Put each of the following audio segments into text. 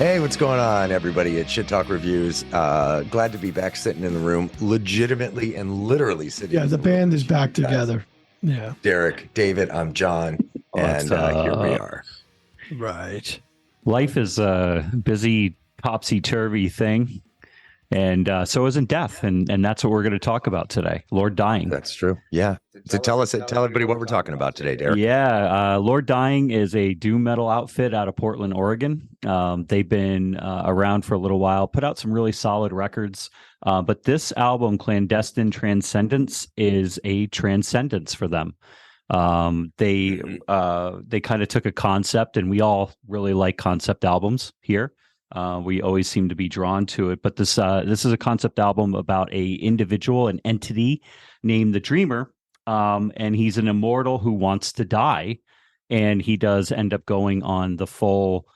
Hey, what's going on, everybody? It's Shit Talk Reviews. Glad to be back sitting in the room, legitimately and literally sitting. Yeah, the band is back together. Yeah. Derek, David, I'm John, and here we are. Right. Life is a busy, topsy-turvy thing, and so isn't death, and that's what we're going to talk about today. Lord Dying. That's true. Yeah. So tell everybody what we're talking about today, Derek. Yeah, Lord Dying is a doom metal outfit out of Portland, Oregon. They've been around for a little while, put out some really solid records, but this album, Clandestine Transcendence, is a transcendence for them. They kind of took a concept, and we all really like concept albums here. We always seem to be drawn to it, but this is a concept album about a individual, an entity named the Dreamer, and he's an immortal who wants to die, and he does end up going on the full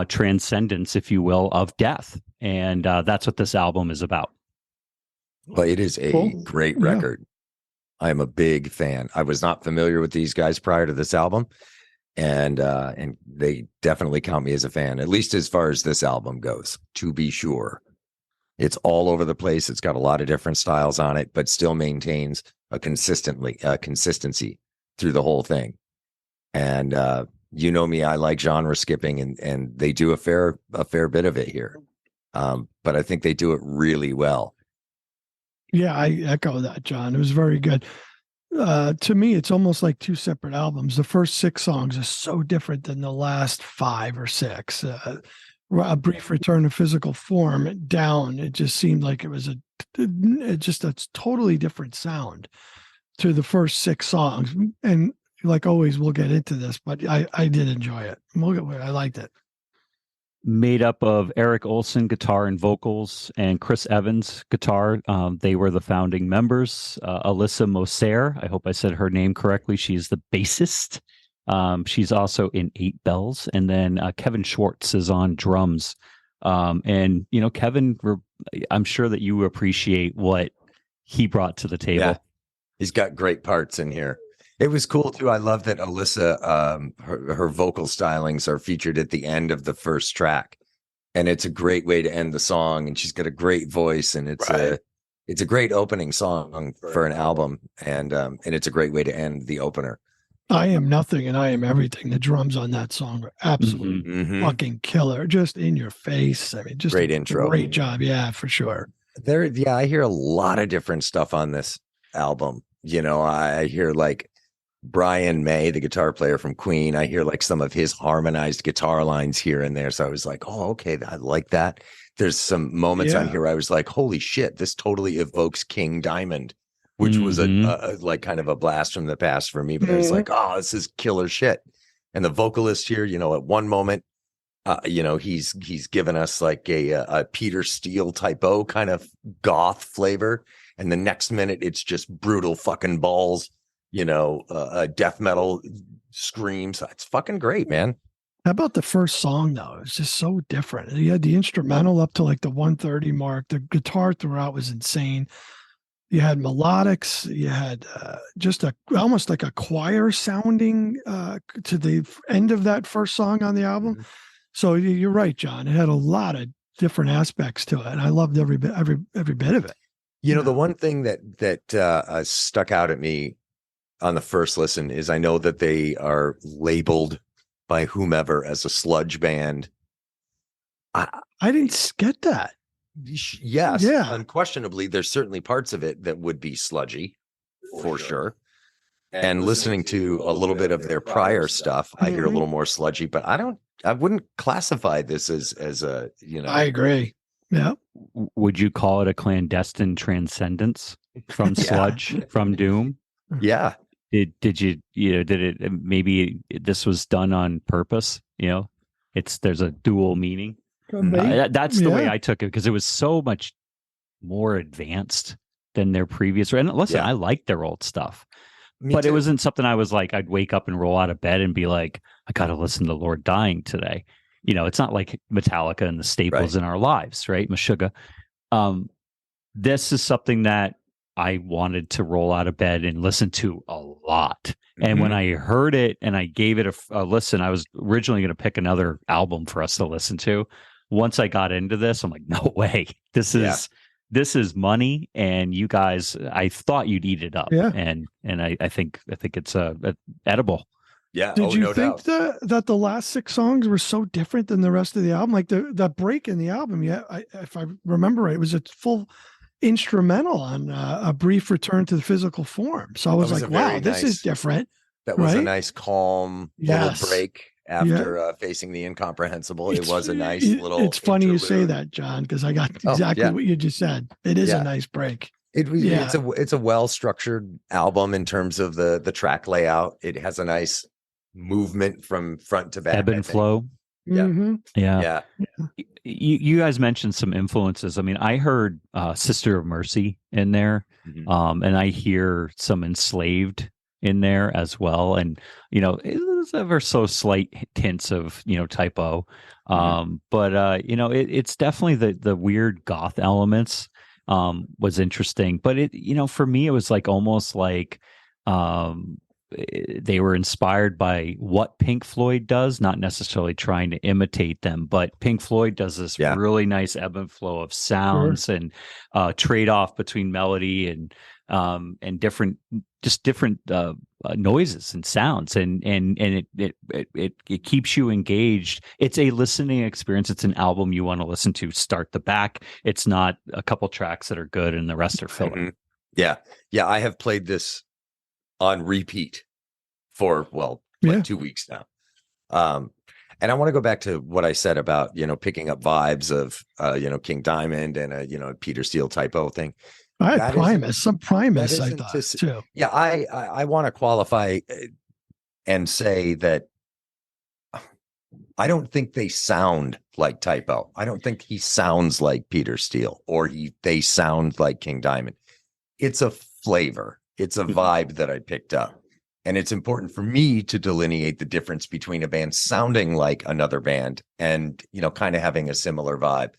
transcendence, if you will, of death, and that's what this album is about. Well, it is a great record. I am a big fan. I was not familiar with these guys prior to this album, and they definitely count me as a fan, at least as far as this album goes, to be sure. It's all over the place. It's got a lot of different styles on it, but still maintains a consistency through the whole thing. And you know me, I like genre skipping, and they do a fair bit of it here. But I think they do it really well. Yeah, I echo that, John. It was very good. To me, it's almost like two separate albums. The first 6 songs are so different than the last 5 or 6. A Brief Return to Physical Form, Down, it just seemed like it was a totally different sound to the first 6 songs. And like always, we'll get into this, but I did enjoy it. I liked it. Made up of Eric Olson, guitar and vocals, and Chris Evans, guitar. They were the founding members. Alyssa Moser, I hope I said her name correctly. She's the bassist. She's also in 8 Bells. And then Kevin Schwartz is on drums. And, you know, Kevin, I'm sure that you appreciate what he brought to the table. Yeah. He's got great parts in here. It was cool too. I love that Alyssa, her vocal stylings are featured at the end of the first track, and it's a great way to end the song. And she's got a great voice, and it's a great opening song for an album, and it's a great way to end the opener. I Am Nothing and I Am Everything. The drums on that song are absolutely fucking killer, just in your face. I mean, just great intro, great job, yeah, for sure. I hear a lot of different stuff on this album. You know, I hear like Brian May, the guitar player from Queen. I hear like some of his harmonized guitar lines here and there. So I was like, oh, okay, I like that. There's some moments on here where I was like, holy shit, this totally evokes King Diamond, which was a like kind of a blast from the past for me. But I was like, oh, this is killer shit. And the vocalist here, you know, at one moment, you know, he's given us like a Peter Steele typo kind of goth flavor. And the next minute, it's just brutal fucking balls. You know, death metal screams. It's fucking great, man. How about the first song, though? It's just so different. You had the instrumental up to like the 130 mark. The guitar throughout was insane. You had melodics. You had just almost like a choir sounding to the end of that first song on the album. So you're right, John. It had a lot of different aspects to it, and I loved every bit of it. You know, the one thing that stuck out at me on the first listen is I know that they are labeled by whomever as a sludge band. I didn't get that. Yes. Yeah. Unquestionably, there's certainly parts of it that would be sludgy for sure. And listening to a little bit of their prior stuff, I hear a little more sludgy, but I wouldn't classify this as a, you know. I agree. Yeah. Would you call it a clandestine transcendence from sludge, from doom? Yeah. Did it maybe this was done on purpose? You know, there's a dual meaning. That's the way I took it, because it was so much more advanced than their previous. And listen, I like their old stuff, but it wasn't something I was like, I'd wake up and roll out of bed and be like, I got to listen to Lord Dying today. You know, it's not like Metallica and the staples in our lives, right? Meshuggah. This is something that I wanted to roll out of bed and listen to a lot. And when I heard it and I gave it a listen, I was originally going to pick another album for us to listen to. once I got into this, I'm like, no way, this is money, and you guys, I thought you'd eat it up, Yeah. and I think it's edible. Yeah. Did you no think doubt. that the last 6 songs were so different than the rest of the album? Like that break in the album, if I remember right, it was a full instrumental on a brief return to the physical form. So I was like, wow, this is different. That was a right? nice, calm little break after facing the incomprehensible. It was a nice little. It's funny interlude. you say that, John, because I got exactly what you just said. It is a nice break. It's a well-structured album in terms of the track layout. It has a nice movement from front to back, ebb and flow. Yeah. Mm-hmm. Yeah. You guys mentioned some influences. I mean, I heard Sister of Mercy in there, and I hear some Enslaved in there as well, and it's ever so slight hints of typo, but it's definitely the weird goth elements was interesting, but it for me it was like almost like they were inspired by what Pink Floyd does, not necessarily trying to imitate them, but Pink Floyd does this really nice ebb and flow of sounds and trade-off between melody and different noises and sounds, and it keeps you engaged. It's a listening experience. It's an album you want to listen to start to back. It's not a couple tracks that are good and the rest are filler. Yeah. I have played this on repeat for 2 weeks now. And I want to go back to what I said about picking up vibes of King Diamond and a Peter Steele typo thing. I had Primus, some Primus, I thought too. Yeah, I want to qualify and say that I don't think they sound like typo. I don't think he sounds like Peter Steele or they sound like King Diamond. It's a flavor. It's a vibe that I picked up. And it's important for me to delineate the difference between a band sounding like another band and, kind of having a similar vibe.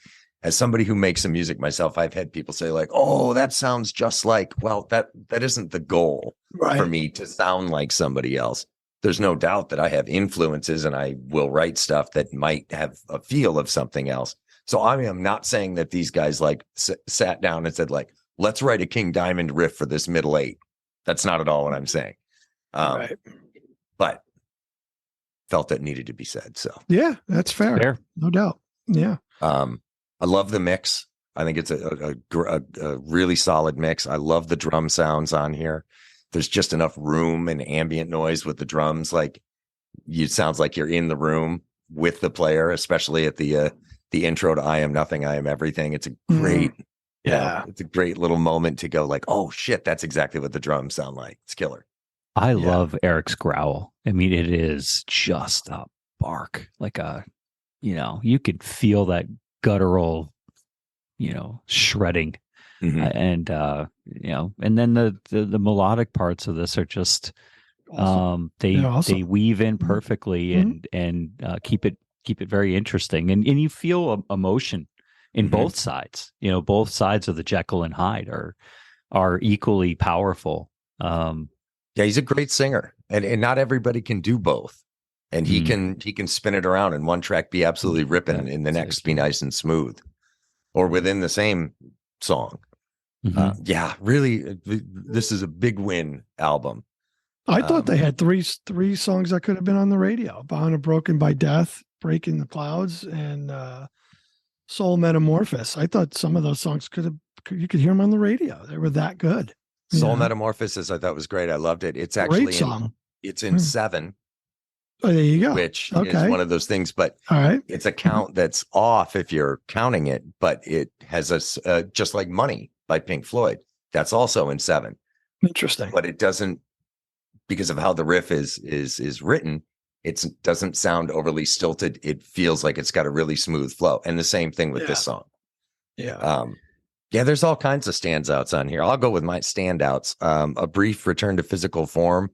As somebody who makes some music myself, I've had people say like, oh, that sounds just like, well, that isn't the goal for me to sound like somebody else. There's no doubt that I have influences and I will write stuff that might have a feel of something else. So I am not saying that these guys like sat down and said like, let's write a King Diamond riff for this middle eight. That's not at all what I'm saying. But felt it needed to be said. So yeah, that's fair. No doubt. Yeah. I love the mix. I think it's a really solid mix. I love the drum sounds on here. There's just enough room and ambient noise with the drums. Like it sounds like you're in the room with the player, especially at the intro to I Am Nothing, I Am Everything. It's a great, it's a great little moment to go like, oh shit, that's exactly what the drums sound like. It's killer. I love Eric's growl. I mean, it is just a bark, like you could feel that guttural, shredding, and and then the melodic parts of this are just they weave in perfectly and keep it very interesting, and you feel emotion in both sides. Both sides of the Jekyll and Hyde are equally powerful. Yeah, he's a great singer, and not everybody can do both. And he can spin it around in one track, be absolutely ripping, in the next be nice and smooth, or within the same song. Really, this is a big win album. I thought they had three songs that could have been on the radio: Bound and Broken by Death, Breaking the Clouds, and Soul Metamorphosis. I thought some of those songs you could hear them on the radio. They were that good. Soul Metamorphosis, I thought was great. I loved it. It's actually great song. It's in 7. Oh, there you go. Which is one of those things, but it's a count that's off if you're counting it, but it has a Just Like Money by Pink Floyd. That's also in 7. Interesting. But it doesn't, because of how the riff is written, it doesn't sound overly stilted. It feels like it's got a really smooth flow. And the same thing with this song. There's all kinds of standouts on here. I'll go with my standouts. A Brief Return to Physical Form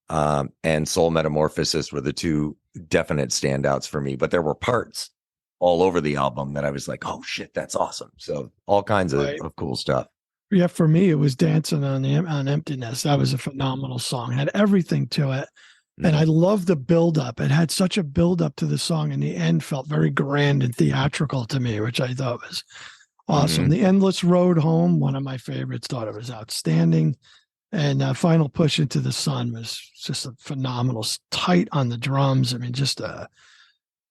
and Soul Metamorphosis were the two definite standouts for me, but there were parts all over the album that I was like, oh shit, that's awesome. So all kinds of cool stuff. Yeah, for me, it was Dancing on Emptiness. That was a phenomenal song. Had everything to it. And I love the buildup. It had such a buildup to the song, and the end felt very grand and theatrical to me, which I thought was awesome. Mhm. The Endless Road Home, one of my favorites, thought it was outstanding. And Final Push Into the Sun was just a phenomenal, tight on the drums. I mean, just a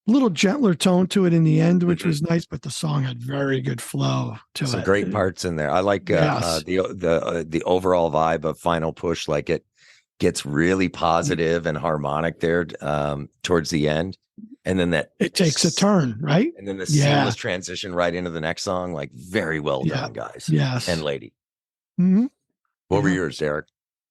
little gentler tone to it in the end, which was nice, but the song had very good flow to Some it. great parts in there. I like Yes. the overall vibe of Final Push. Like it gets really positive and harmonic there towards the end, and then It takes a turn, right? and then the Yeah. seamless transition right into the next song. Like very well Yeah. done, guys Yes. and lady. Mhm. What were Yeah. yours, Derek?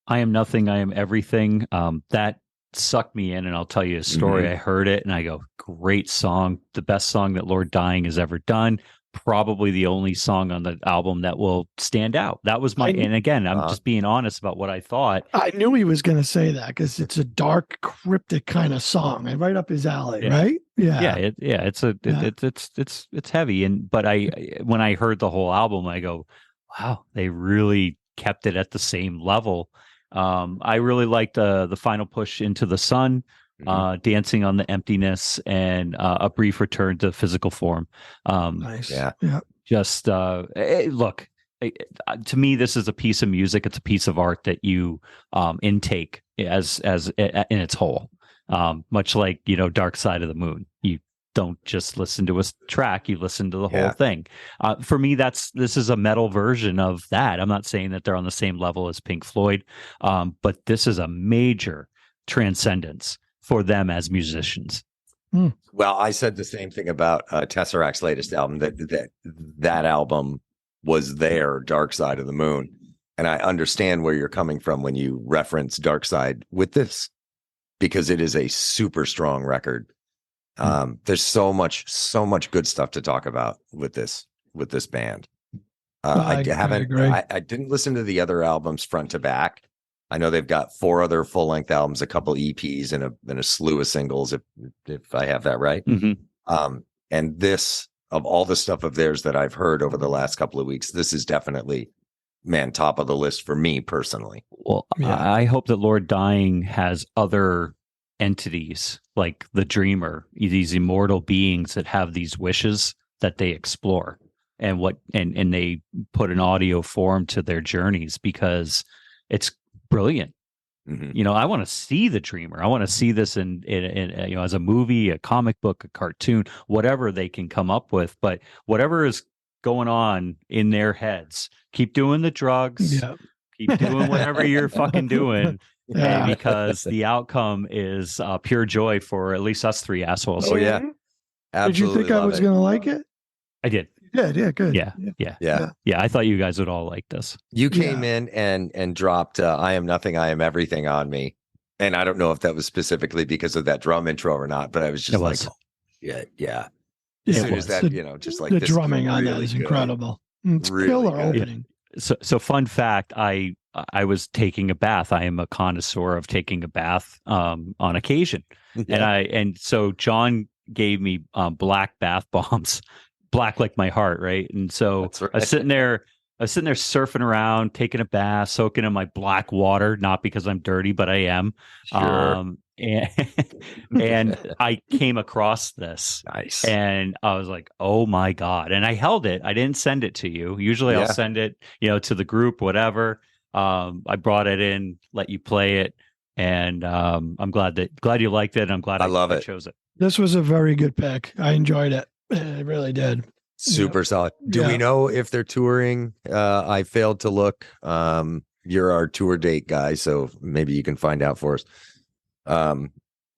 I Am Nothing, I Am Everything. That sucked me in, and I'll tell you a story. I heard it and I go, great song, the best song that Lord Dying has ever done. Probably the only song on the album that will stand out. That was my, and again, I'm just being honest about what I thought. I knew he was going to say that because it's a dark, cryptic kind of song and right up his alley, right? Yeah. It's heavy. And but when I heard the whole album, I go, wow, they really kept it at the same level. I really liked the Final Push Into the Sun, Dancing on the Emptiness, and A Brief Return to Physical Form. Nice. Yeah. Just look, to me, this is a piece of music. It's a piece of art that you intake as in its whole. Much like, Dark Side of the Moon. You don't just listen to a track, you listen to the whole thing. For me, this is a metal version of that. I'm not saying that they're on the same level as Pink Floyd, but this is a major transcendence for them as musicians. Well, I said the same thing about Tesseract's latest album, that album was their Dark Side of the Moon. And I understand where you're coming from when you reference Dark Side with this, because it is a super strong record. There's so much good stuff to talk about with this band. I didn't listen to the other albums front to back. I know they've got 4 other full-length albums, a couple EPs, and a slew of singles, if I have that right. And this, of all the stuff of theirs that I've heard over the last couple of weeks, this is definitely, top of the list for me personally. Well, I hope that Lord Dying has other entities like the Dreamer, these immortal beings that have these wishes that they explore, and they put an audio form to their journeys, because it's brilliant. I want to see the Dreamer. I want to see this in as a movie, a comic book, a cartoon, whatever they can come up with. But whatever is going on in their heads, keep doing the drugs, keep doing whatever you're fucking doing. Because the outcome is pure joy for at least us 3 assholes. Oh yeah, absolutely. Did you think I was going to like it? I did. Yeah, good. Yeah. I thought you guys would all like this. You came in and dropped I Am Nothing, I Am Everything on me, and I don't know if that was specifically because of that drum intro or not, but I was just like, yeah. As soon as that, just like the this drumming on that really is good. incredible. It's Really killer good. opening. So fun fact, I was taking a bath. I am a connoisseur of taking a bath on occasion. And so John gave me black bath bombs, black like my heart, right? And so right. I was sitting there surfing around, taking a bath, soaking in my black water, not because I'm dirty, but I am. Sure. And I came across this. Nice. And I was like, oh my God. And I held it. I didn't send it to you. Usually I'll send it, to the group, whatever. I brought it in, let you play it. And I'm glad you liked it. I'm glad I chose it. This was a very good pick. I enjoyed it. I really did. Super solid. Do we know if they're touring? I failed to look. You're our tour date guy, so maybe you can find out for us.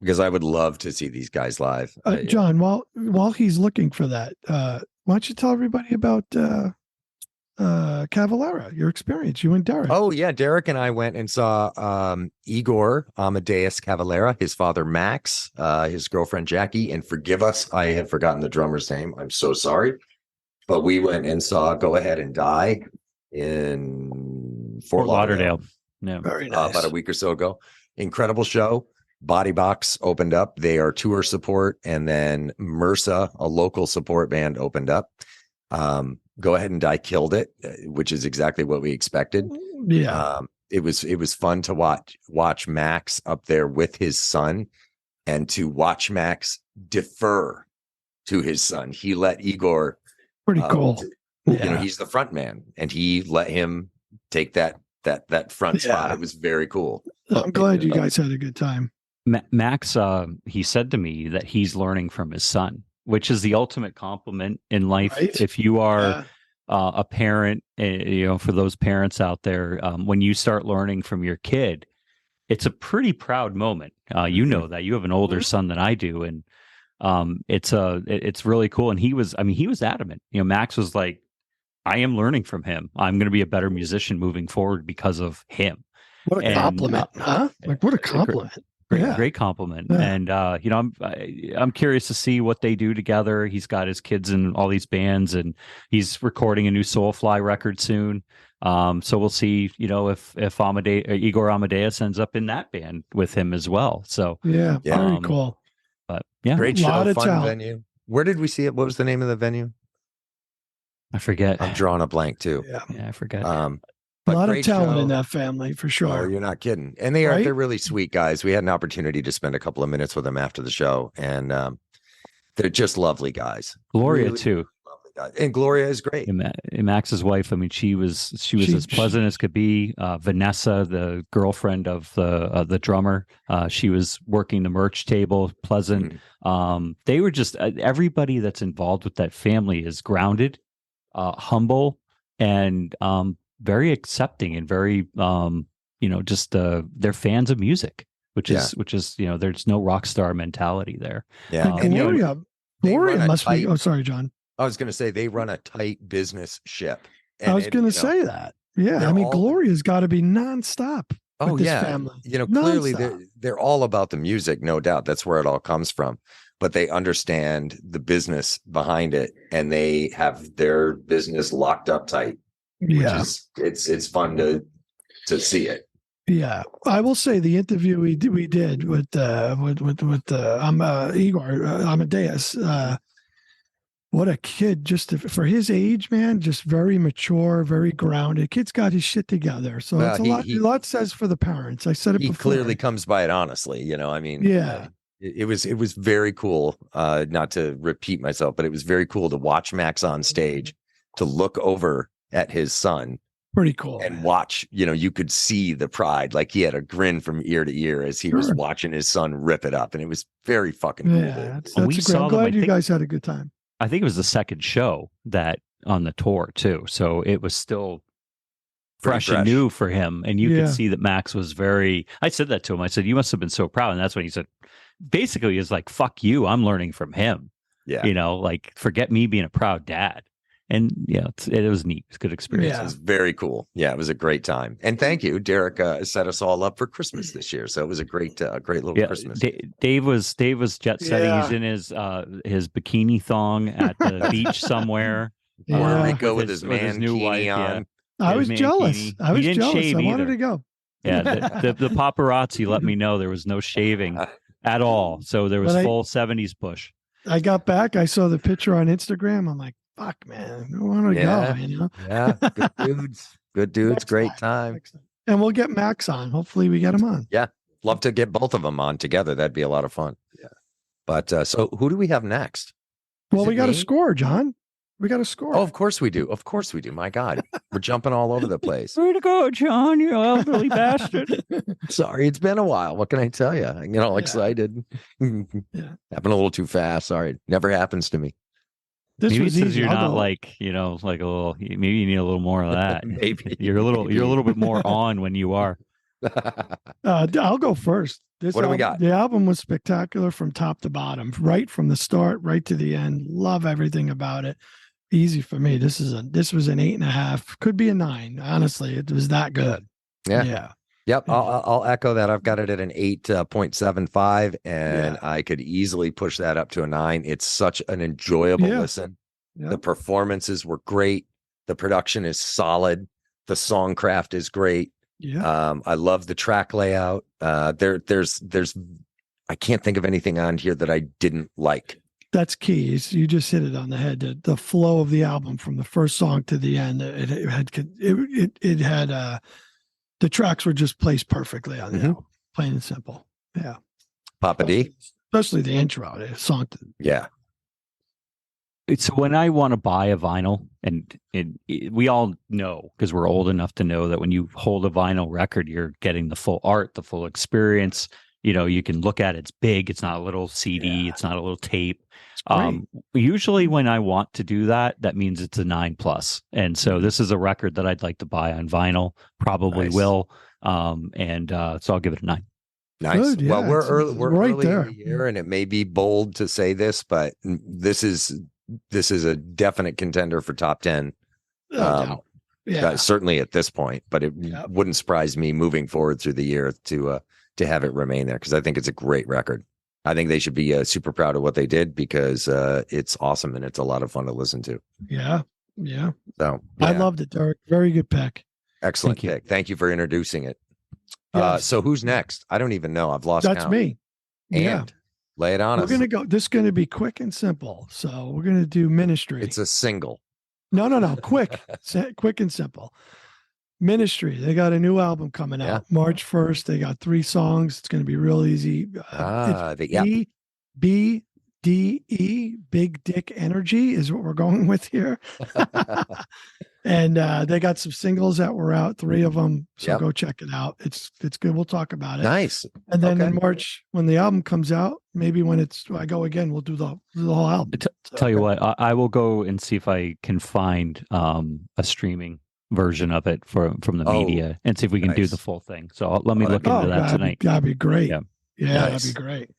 Because I would love to see these guys live. John, while he's looking for that, why don't you tell everybody about Cavalera, your experience, you and Derek? Oh yeah, Derek and I went and saw Igor Amadeus Cavalera, his father Max, his girlfriend Jackie, and forgive us, I had forgotten the drummer's name. I'm so sorry. But we went and saw Go Ahead and Die in Fort Lauderdale. Yeah, very nice. About a week or so ago. Incredible show. Body Box opened up. They are tour support, and then MRSA, a local support band, opened up. Go Ahead and Die killed it, which is exactly what we expected. Yeah. it was fun to watch Max up there with his son, and to watch Max defer to his son. He let Igor, Pretty cool. he's the front man, and he let him take that front spot. It was very cool. I'm glad you guys had a good time. Max, he said to me that he's learning from his son, which is the ultimate compliment in life. Right? If you are a parent, for those parents out there, when you start learning from your kid, it's a pretty proud moment. You know that you have an older son than I do, and it's really cool. And he was adamant. Max was like, I am learning from him. I'm going to be a better musician moving forward because of him. What a compliment, huh? Like, what a compliment. Great compliment. Yeah. And I'm curious to see what they do together. He's got his kids in all these bands, and he's recording a new Soulfly record soon. So we'll see, if Igor Amadeus ends up in that band with him as well. So very cool. But yeah, great show, fun venue. Where did we see it? What was the name of the venue? I forget. I'm drawing a blank too. Yeah, I forget. A lot of talent in that family, for sure. Oh, you're not kidding. And they're really sweet guys. We had an opportunity to spend a couple of minutes with them after the show, and they're just lovely guys. Gloria really, too. Lovely guys. And Gloria is great. And Max's wife, she was as pleasant as could be. Vanessa, the girlfriend of the drummer, she was working the merch table, pleasant. They were just everybody that's involved with that family is grounded, humble, and very accepting, and very they're fans of music, which is there's no rock star mentality there. And Gloria must be. Oh, sorry, John. I was going to say they run a tight business ship. I was going to say that. Yeah, Gloria's got to be nonstop. With this family. Clearly they're all about the music, no doubt. That's where it all comes from. But they understand the business behind it, and they have their business locked up tight. Yeah, it's fun to see it. Yeah, I will say the interview we did with Igor Amadeus. What a kid! Just for his age, man, just very mature, very grounded. Kid's got his shit together, so it's a lot says for the parents. I said it before. He clearly comes by it honestly. It was very cool. Not to repeat myself, but it was very cool to watch Max on stage, to look over at his son. Pretty cool. And watch, you could see the pride. Like, he had a grin from ear to ear as he was watching his son rip it up. And it was very fucking cool. Yeah, I'm glad you guys had a good time. I think it was the second show that on the tour too. So it was still fresh and new for him. And you could see that Max was I said that to him. I said, you must have been so proud. And that's when he said, basically, he's like, fuck you. I'm learning from him. Yeah. Like, forget me being a proud dad. And it was neat. It was a good experience. Yeah. It was very cool. Yeah, it was a great time. And thank you. Derek set us all up for Christmas this year. So it was a great little Christmas. Dave was jet setting. Yeah. He's in his bikini thong at the beach somewhere. Puerto Rico with his new wife on. I was jealous. I wanted to go. Yeah, the paparazzi let me know there was no shaving at all. So there was full 70s push. I got back. I saw the picture on Instagram. I'm like, fuck, man, I want to go. Yeah, good dudes, great time. And we'll get Max on. Hopefully, we get him on. Yeah, love to get both of them on together. That'd be a lot of fun. Yeah. But so, who do we have next? Well, we got to score, John. We got to score. Oh, of course we do. My God, we're jumping all over the place. Way to go, John! You elderly bastard. Sorry, it's been a while. What can I tell you? I get all excited. Happened a little too fast. Sorry, never happens to me. This maybe was easy. You're not like a little. Maybe you need a little more of that. Maybe you're a little bit more on when you are. I'll go first. What do we got? The album was spectacular from top to bottom, right from the start, right to the end. Love everything about it. Easy for me. This was an 8.5. Could be a 9. Honestly, it was that good. Yeah. Yep, I'll echo that. I've got it at an 8.75, and I could easily push that up to a 9. It's such an enjoyable listen. Yep. The performances were great. The production is solid. The songcraft is great. Yeah, I love the track layout. There's I can't think of anything on here that I didn't like. That's key. You just hit it on the head. The flow of the album from the first song to the end. It had The tracks were just placed perfectly on the album, plain and simple. Yeah. Papa D. Especially the intro, the song. Yeah. So when I want to buy a vinyl, and we all know, because we're old enough to know, that when you hold a vinyl record, you're getting the full art, the full experience. You can look at it. It's big. It's not a little CD. It's not a little tape. Usually when I want to do that, that means it's a 9+. And so this is a record that I'd like to buy on vinyl. Probably will. So I'll give it a 9. Nice. Good, yeah, Well, we're right early there in the year, and it may be bold to say this, but this is a definite contender for top 10. Certainly at this point, but it wouldn't surprise me moving forward through the year to have it remain there, because I think it's a great record. I think they should be super proud of what they did, because it's awesome and it's a lot of fun to listen to. Yeah. So I loved it, Derek. Very good pick. Excellent pick. Thank you for introducing it. Yes. So who's next? I don't even know. I've lost count. That's me. And lay it on us. This is going to be quick and simple. So we're going to do Ministry. It's a single. No. Quick. Quick and simple. Ministry. They got a new album coming out March 1st. They got 3 songs. It's going to be real easy. BDE, Big Dick Energy, is what we're going with here. And they got some singles that were out, 3 of them. So go check it out. It's good. We'll talk about it. Nice. And then in March, when the album comes out, maybe when I go again, we'll do the whole album. Tell you what, I will go and see if I can find a streaming version of it from the media, and see if we can do the full thing. So let me look into that tonight. That'd be great. Yeah, that'd be great.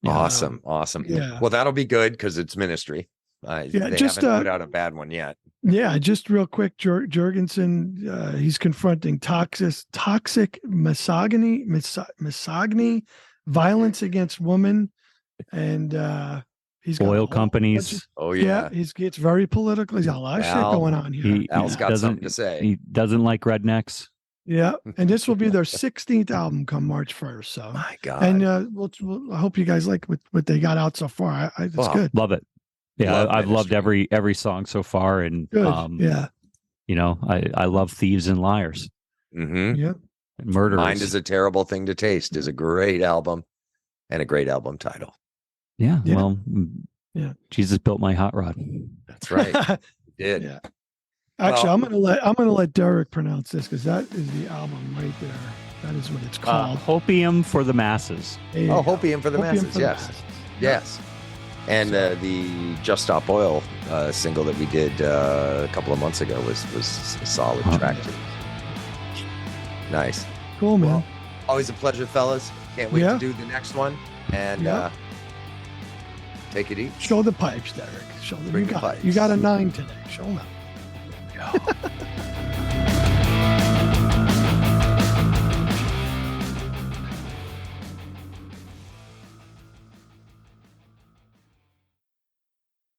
Awesome. Yeah. Well, that'll be good, because it's Ministry. They just haven't put out a bad one yet. Yeah, just real quick, Jurgensen, he's confronting toxic misogyny, violence against women, and he's got oil companies. He gets very political. He's got a lot of shit going on here. Al's got something to say. He doesn't like rednecks. Yeah, and this will be their 16th album come March 1st. So my God, and I hope you guys like what they got out so far. It's good. Love it. Yeah, I've loved every song so far, and I love Thieves and Liars. Yeah, Murderers. Mind is a Terrible Thing to Taste is a great album, and a great album title. Yeah. Well, Jesus built my hot rod. That's right. He did. Yeah. Actually, I'm gonna let Derek pronounce this, because that is the album right there. That is what it's called. Hopium for the Masses. Hopium for the Masses. Yes. And the Just Stop Oil single that we did a couple of months ago was a solid track too. Nice. Cool, man. Well, always a pleasure, fellas. Can't wait to do the next one. And take it easy. Show the pipes, Derek. Show them. You got a 9 today. Show them.